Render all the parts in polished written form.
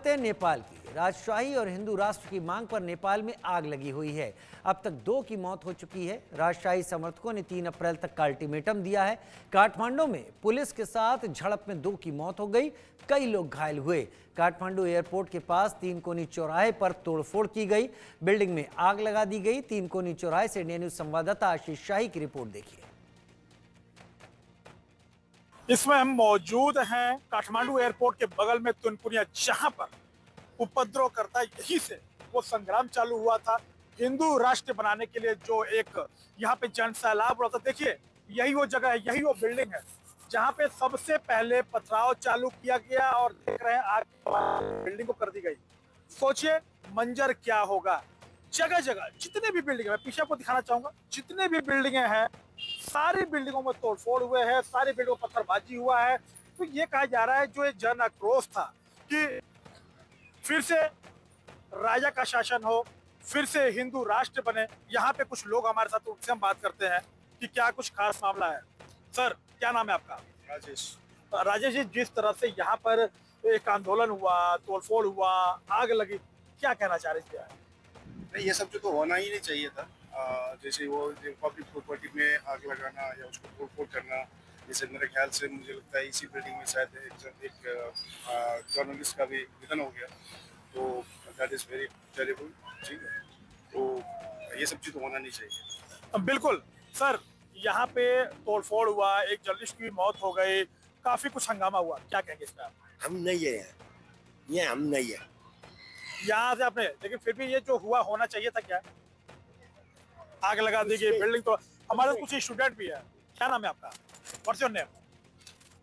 हैं नेपाल की। राजशाही और हिंदू राष्ट्र की मांग पर नेपाल में आग लगी हुई है। अब तक 2 की मौत हो चुकी है। राजशाही समर्थकों ने 3 अप्रैल तक का अल्टीमेटम दिया है। काठमांडू में पुलिस के साथ झड़प में 2 की मौत हो गई, कई लोग घायल हुए। काठमांडू एयरपोर्ट के पास 3 कोनी चौराहे पर तोड़फोड़ की गई, बिल्डिंग में आग लगा दी गई। 3 कोनी चौराहे से इंडिया न्यूज संवाददाता आशीष शाही की रिपोर्ट देखिए। इसमें हम मौजूद हैं काठमांडू एयरपोर्ट के बगल में तुनकुनिया, जहां पर उपद्रवकर्ता यहीं से वो संग्राम चालू हुआ था हिंदू राष्ट्र बनाने के लिए, जो एक यहाँ पे जन सैलाब हुआ था। देखिए यही वो जगह है, यही वो बिल्डिंग है जहाँ पे सबसे पहले पथराव चालू किया गया और देख रहे हैं आग बिल्डिंग को कर दी गई। सोचिए मंजर क्या होगा। जगह जगह जितने भी बिल्डिंग, मैं पीछे आपको दिखाना चाहूंगा, जितने भी बिल्डिंगे हैं सारी बिल्डिंगों में तोड़फोड़ हुए हैं, सारी बिल्डिंगों में पत्थरबाजी हुआ है। तो ये कहा जा रहा है जो एक जन आक्रोश था कि फिर से राजा का शासन हो, फिर से हिंदू राष्ट्र बने। यहाँ पे कुछ लोग हमारे साथ, उनसे हम बात करते हैं कि क्या कुछ खास मामला है। सर क्या नाम है आपका? राजेश। राजेश जी, जिस तरह से यहाँ पर एक आंदोलन हुआ, तोड़फोड़ हुआ, आग लगी, क्या कहना चाह रहे थे? नहीं, ये सब जो तो होना ही नहीं चाहिए था। जैसे वो पब्लिक प्रॉपर्टी में आग लगाना या उसको तोड़फोड़ करना, जैसे मेरे ख्याल से मुझे लगता है इसी बिल्डिंग में शायद एक जर्नलिस्ट का भी निधन हो गया, तो दैट इज़ वेरी टेरिबल। ठीक है, तो ये सब चीज़ तो होना नहीं चाहिए। बिल्कुल सर, यहाँ पे तोड़फोड़ हुआ, एक जर्नलिस्ट की मौत हो गई, काफी कुछ हंगामा हुआ, क्या कहेंगे इस पर? हम नहीं है, ये हम नहीं है यहाँ से आपने, लेकिन फिर भी ये जो हुआ होना चाहिए था क्या? आग लगा दी गई बिल्डिंग। तो हमारे कुछ स्टूडेंट भी है। क्या नाम है आपका? What's your name?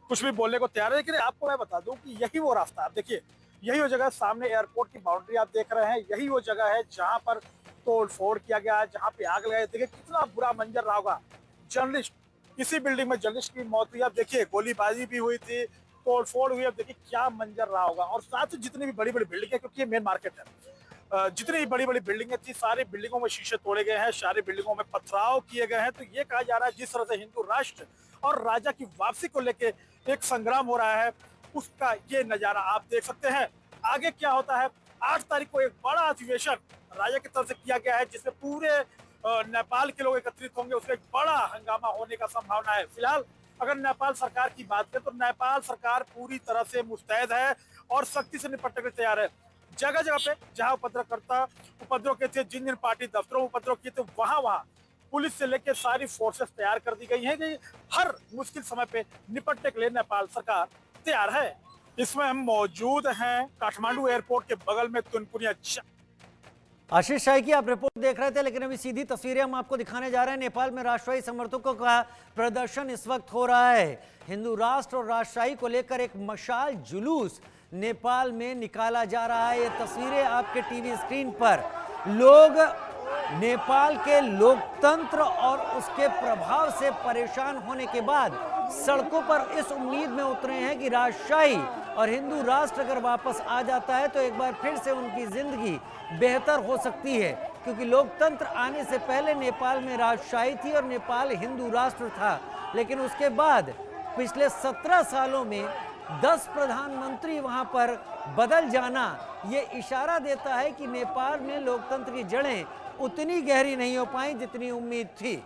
कुछ भी बोलने को तैयार है, लेकिन आपको मैं बता दूं कि यही वो रास्ता, आप देखिए यही वो जगह, सामने एयरपोर्ट की बाउंड्री आप देख रहे हैं, यही वो जगह है जहां पर तोड़फोड़ किया गया, जहां पे आग लगाई। देखिए कितना बुरा मंजर रहा होगा। जर्नलिस्ट, इसी बिल्डिंग में जर्नलिस्ट की मौत हुई। आप देखिए गोलीबारी भी हुई थी, तोड़फोड़ हुई। अब देखिए क्या मंजर रहा होगा। और साथ ही जितनी भी बड़ी बड़ी बिल्डिंग है, क्योंकि ये मेन मार्केट है, जितनी भी बड़ी बड़ी बिल्डिंगें थी, सारी बिल्डिंगों में शीशे तोड़े गए हैं, सारी बिल्डिंगों में पथराव किए गए हैं। तो ये कहा जा रहा है जिस तरह से हिंदू राष्ट्र और राजा की वापसी को लेके एक संग्राम हो रहा है, उसका ये नजारा आप देख सकते हैं। आगे क्या होता है? 8 तारीख को एक बड़ा अधिवेशन राजा की तरफ से किया गया है, जिसमें पूरे नेपाल के लोग एकत्रित होंगे। उसका एक बड़ा हंगामा होने का संभावना है। फिलहाल अगर नेपाल सरकार की बात करें तो नेपाल सरकार पूरी तरह से मुस्तैद है और सख्ती से निपटने के लिए तैयार है। जगह जगह पे जहां उपद्रवकर्ता उपद्रव के थे, जिन जिन पार्टी दफ्तरों में उपद्रव किए थे, वहां पुलिस से लेकर सारी फोर्सेस तैयार कर दी गई हैं कि हर मुश्किल समय पे निपटने के लिए नेपाल सरकार तैयार है। इसमें हम मौजूद हैं काठमांडू एयरपोर्ट के बगल में तुनकुनिया। आशीष शाही की आप रिपोर्ट देख रहे थे, लेकिन अभी सीधी तस्वीरें हम आपको दिखाने जा रहे हैं। नेपाल में राष्ट्रवादी समर्थकों का प्रदर्शन इस वक्त हो रहा है। हिंदू राष्ट्र और राजशाही को लेकर एक मशाल जुलूस नेपाल में निकाला जा रहा है। ये तस्वीरें आपके टीवी स्क्रीन पर। लोग नेपाल के लोकतंत्र और उसके प्रभाव से परेशान होने के बाद सड़कों पर इस उम्मीद में उतरे हैं कि राजशाही और हिंदू राष्ट्र अगर वापस आ जाता है तो एक बार फिर से उनकी जिंदगी बेहतर हो सकती है। क्योंकि लोकतंत्र आने से पहले नेपाल में राजशाही थी और नेपाल हिंदू राष्ट्र था, लेकिन उसके बाद पिछले 17 सालों में 10 प्रधानमंत्री वहां पर बदल जाना ये इशारा देता है कि नेपाल में लोकतंत्र की जड़ें उतनी गहरी नहीं हो पाई जितनी उम्मीद थी।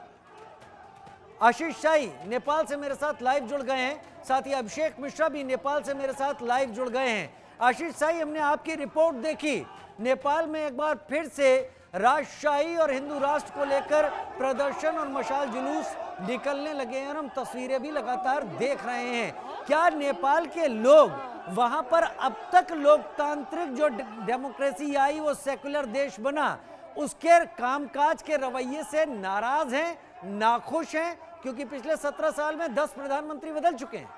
आशीष शाही नेपाल से मेरे साथ लाइव जुड़ गए हैं, साथ ही अभिषेक मिश्रा भी नेपाल से मेरे साथ लाइव जुड़ गए हैं। आशीष शाही, हमने आपकी रिपोर्ट देखी, नेपाल में एक बार फिर से राजशाही और हिंदू राष्ट्र को लेकर प्रदर्शन और मशाल जुलूस निकलने लगे हैं और हम तस्वीरें भी लगातार देख रहे हैं। क्या नेपाल के लोग वहां पर अब तक लोकतांत्रिक जो डेमोक्रेसी आई, वो सेकुलर देश बना, उसके कामकाज के रवैये से नाराज हैं, नाखुश हैं? क्योंकि पिछले 17 साल में 10 प्रधानमंत्री बदल चुके हैं।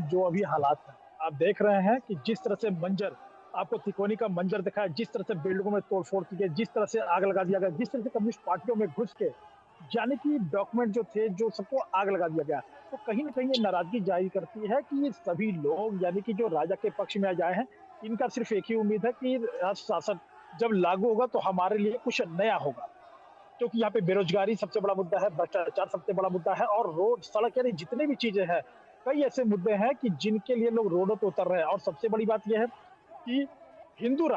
जो अभी हालात है आप देख रहे हैं कि जिस तरह से मंजर आपको तिकोनी का मंजर दिखा है, जिस तरह से बिल्डिंगों में तोड़फोड़ की गई, जिस तरह से आग लगा दिया गया, जिस तरह से कम्युनिस्ट पार्टियों में घुस के यानी कि डॉक्यूमेंट जो थे, जो सबको आग लगा दिया गया, तो कहीं ना कहीं ये नाराजगी जाहिर करती है कि ये सभी लोग यानी कि जो राजा के पक्ष में आ जाए हैं, इनका सिर्फ एक ही उम्मीद है कि शासन जब लागू होगा तो हमारे लिए कुछ नया होगा। क्योंकि यहाँ पे बेरोजगारी सबसे बड़ा मुद्दा है, भ्रष्टाचार सबसे बड़ा मुद्दा है, और रोड, सड़क, यानी जितने भी चीजें हैं कई ऐसे मुद्दे हैं कि जिनके लिए लोग रोडों पर उतर रहे हैं। और सबसे बड़ी बात यह है कि हिंदू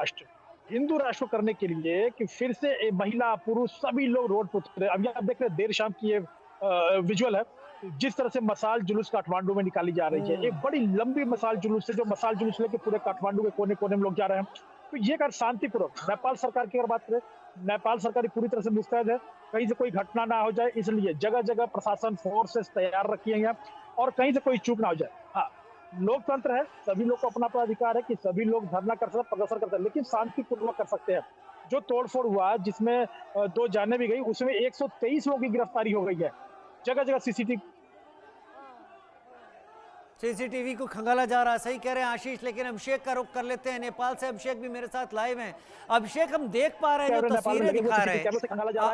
राष्ट्र करने के लिए कि फिर से महिला पुरुष सभी लोग रोड पर उतरे। अभी आप देख रहे हैं देर शाम की ये विजुअल है, जिस तरह से मसाल जुलूस काठमांडू में निकाली जा रही है। एक बड़ी लंबी मसाल जुलूस है, जो मसाल जुलूस लेके पूरे काठमांडू के कोने कोने में लोग जा रहे हैं। तो ये कर शांतिपूर्वक, नेपाल सरकार की अगर बात करें, नेपाल सरकार पूरी तरह से मुस्तैद है, कहीं से कोई घटना ना हो जाए इसलिए जगह जगह प्रशासन फोर्सेस तैयार रखी है और कहीं से कोई चूक ना हो जाए। हाँ, लोकतंत्र है, सभी लोग को अपना अपना अधिकार है कि सभी लोग धरना कर सकते हैं, प्रदर्शन कर सकते हैं, लेकिन शांतिपूर्वक कर सकते हैं। जो तोड़फोड़ हुआ जिसमें 2 जाने भी गई, उसमें 123 लोगों की गिरफ्तारी हो गई है। जगह जगह सीसीटीवी को खंगाला जा रहा है, सही कह रहे हैं आशीष। लेकिन अभिषेक का रुख कर लेते हैं नेपाल से। अभिषेक भी मेरे साथ लाइव हैं। अभिषेक, हम देख पा रहे हैं जो तस्वीरें दिखा रहे हैं,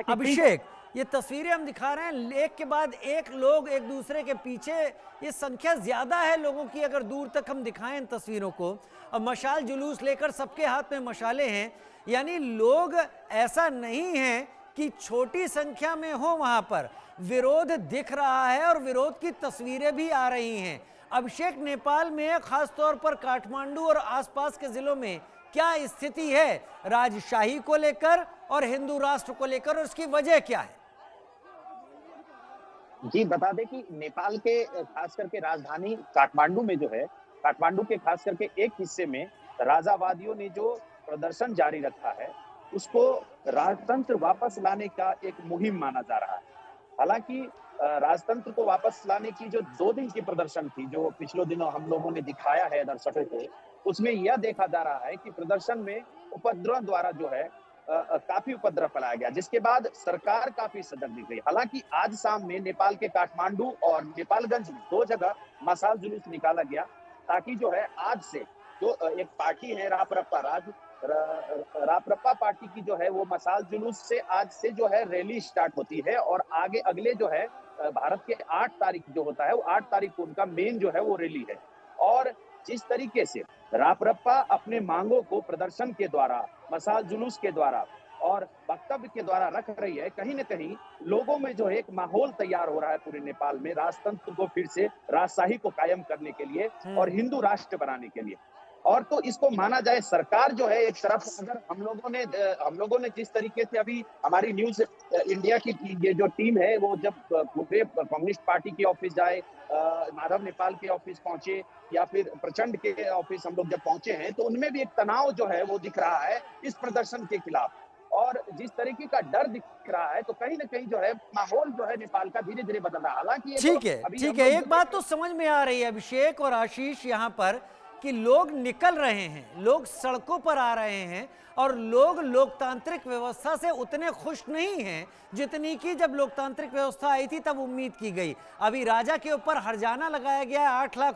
अभिषेक ये तस्वीरें हम दिखा रहे हैं, एक के बाद एक लोग एक दूसरे के पीछे, ये संख्या ज्यादा है लोगों की अगर दूर तक हम दिखाएं इन तस्वीरों को। अब मशाल जुलूस लेकर सबके हाथ में मशाले हैं, यानी लोग ऐसा नहीं है कि छोटी संख्या में हो, वहां पर विरोध दिख रहा है और विरोध की तस्वीरें भी आ रही हैं। अभिषेक, नेपाल में खास तौर पर काठमांडू और आसपास के जिलों में क्या स्थिति है राजशाही को लेकर और हिंदू राष्ट्र को लेकर, और उसकी वजह क्या है? जी बता दें कि नेपाल के खास करके राजधानी काठमांडू में जो है, काठमांडू के खास करके एक हिस्से में राजावादियों ने जो प्रदर्शन जारी रखा है, उसको राजतंत्र वापस लाने का एक मुहिम माना जा रहा है। हालांकि राजतंत्र को वापस लाने की जो 2 दिन की प्रदर्शन थी, जो पिछले दिनों हम लोगों ने दिखाया है दर्शकों को, उसमें यह देखा जा रहा है कि प्रदर्शन में उपद्रव द्वारा जो है काफी उपद्रव फैलाया गया, जिसके बाद सरकार काफी सजग दिख गई। हालांकि आज शाम में नेपाल के काठमांडू और नेपालगंज में 2 जगह मसाल जुलूस निकाला गया, ताकि जो है आज से जो एक पार्टी है रापरप्पा पार्टी की जो है वो मसाल जुलूस से आज से जो है रैली स्टार्ट होती है और आगे अगले जो है भारत के 8 तारीख जो होता है वो 8 तारीख को उनका मेन जो है वो रैली है। और जिस तरीके से रापरप्पा अपने मांगों को प्रदर्शन के द्वारा, मसाल जुलूस के द्वारा और वक्तव्य के द्वारा रख रही है, कहीं न कहीं लोगों में जो है एक माहौल तैयार हो रहा है पूरे नेपाल में राजतंत्र को फिर से राजशाही को कायम करने के लिए और हिंदू राष्ट्र बनाने के लिए। और तो इसको माना जाए, सरकार जो है एक तरफ, अगर हम लोगों ने जिस तरीके से अभी हमारी न्यूज इंडिया की ये जो टीम है वो जब पूरे कम्युनिस्ट पार्टी के ऑफिस जाए, माधव नेपाल के ऑफिस पहुंचे या फिर प्रचंड के ऑफिस हम लोग जब पहुंचे हैं, तो उनमें भी एक तनाव जो है वो दिख रहा है इस प्रदर्शन के खिलाफ। और जिस तरीके का डर दिख रहा है, तो कहीं ना कहीं जो है माहौल जो है नेपाल का धीरे धीरे बदल रहा है। हालांकि ठीक है, एक बात तो समझ में आ रही है अभिषेक और आशीष यहाँ पर कि लोग निकल रहे हैं, लोग सड़कों पर आ रहे हैं और लोग लोकतांत्रिक व्यवस्था से उतने खुश नहीं हैं जितनी कि जब लोकतांत्रिक व्यवस्था आई थी तब उम्मीद की गई। अभी राजा के ऊपर हर्जाना लगाया गया है, 8 लाख